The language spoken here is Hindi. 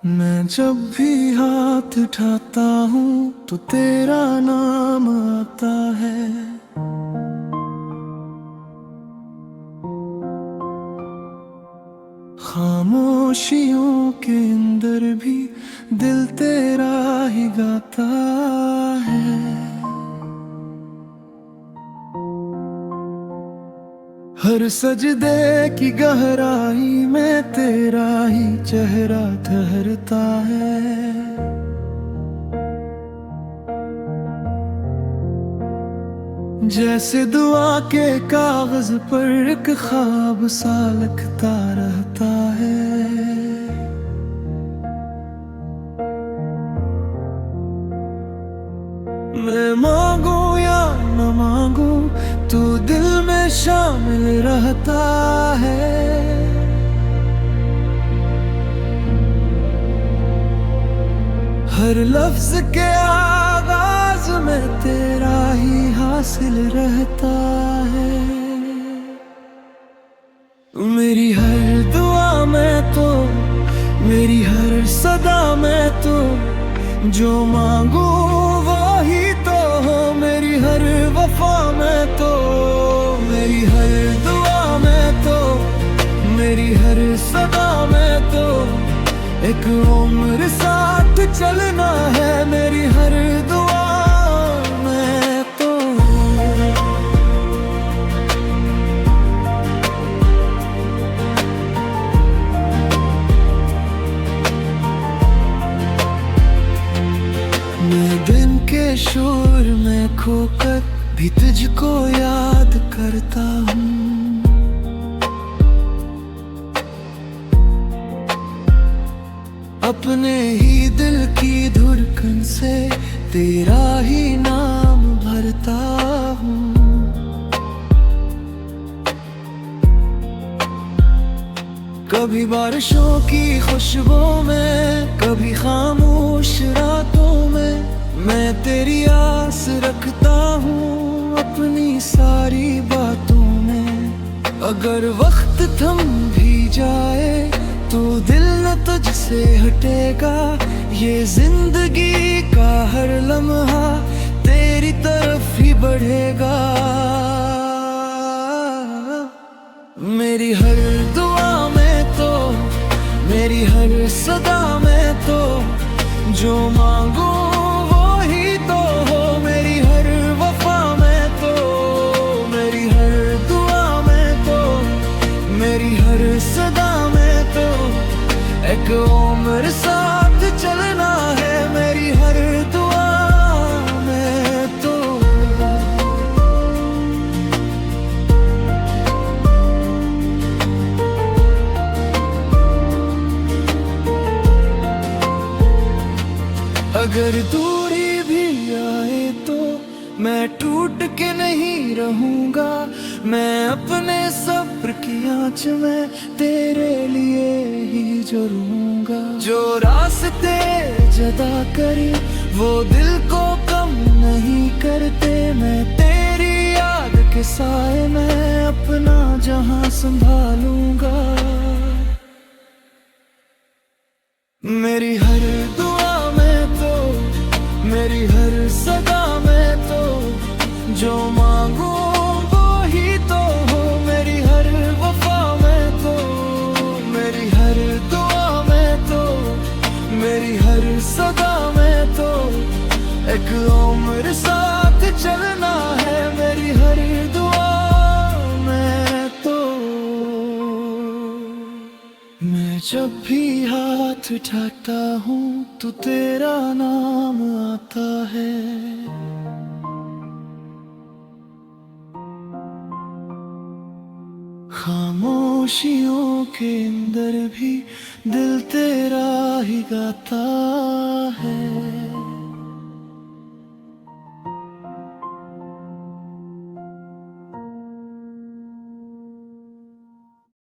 मैं जब भी हाथ उठाता हूँ तो तेरा नाम आता है। खामोशियों के अंदर भी दिल तेरा ही गाता है। हर सजदे की गहराई में तेरा ही चेहरा ठहरता है। जैसे दुआ के कागज पर एक ख्वाब सा लिखता रहता है। मैं मांगू या न मांगू तू दिल में शामिल रहता है। हर लफ्ज के आगाज में तेरा ही हासिल रहता है। मेरी हर दुआ में तो, मेरी हर सदा में तो, जो मांगू वो ही तो हो। मेरी हर वफा में तो, मेरी हर दुआ में तो, मेरी हर सदा में तो, एक उम्र साथ चलना है। मेरी हर दुआ में तो। मैं दिन के शोर में खोकर भी तुझको याद करता हूँ। अपने ही दिल की धड़कन से तेरा ही नाम भरता हूँ। कभी बारिशों की खुशबू में, कभी खामोश रातों में, मैं तेरी आस रखता हूँ अपनी सारी बातों में। अगर वक्त थम भी जाए तो दिल न तुझसे हटेगा। ये जिंदगी का हर लम्हा तेरी तरफ ही बढ़ेगा। मेरी हर दुआ में तो, मेरी हर सदा में तो, जो मांगू वो ही तो हो। मेरी हर वफा में तो, मेरी हर दुआ में तो, मेरी हर सदा में तो, एक उम्र साथ चलना है। मेरी हर दुआ में तो। अगर दूरी भी आए तो मैं टूट के नहीं रहूंगा। मैं अपने सब्र की आँच में तेरे लिए ही जरूंगा। जो रास्ते जुदा करे वो दिल को कम नहीं करते। मैं तेरी याद के साए में अपना जहां संभालूंगा। मेरी हर दुआ में तो, मेरी हर सदा में तो, जो मांगू वो ही तो हो। मेरी हर वफा में तो, मेरी हर दुआ में तो, मेरी हर सदा में तो, एक उम्र साथ चलना है। मेरी हर दुआ में तो। मैं जब भी हाथ उठाता हूँ तो तेरा नाम आता है। खामोशियों के अंदर भी दिल तेरा ही गाता है।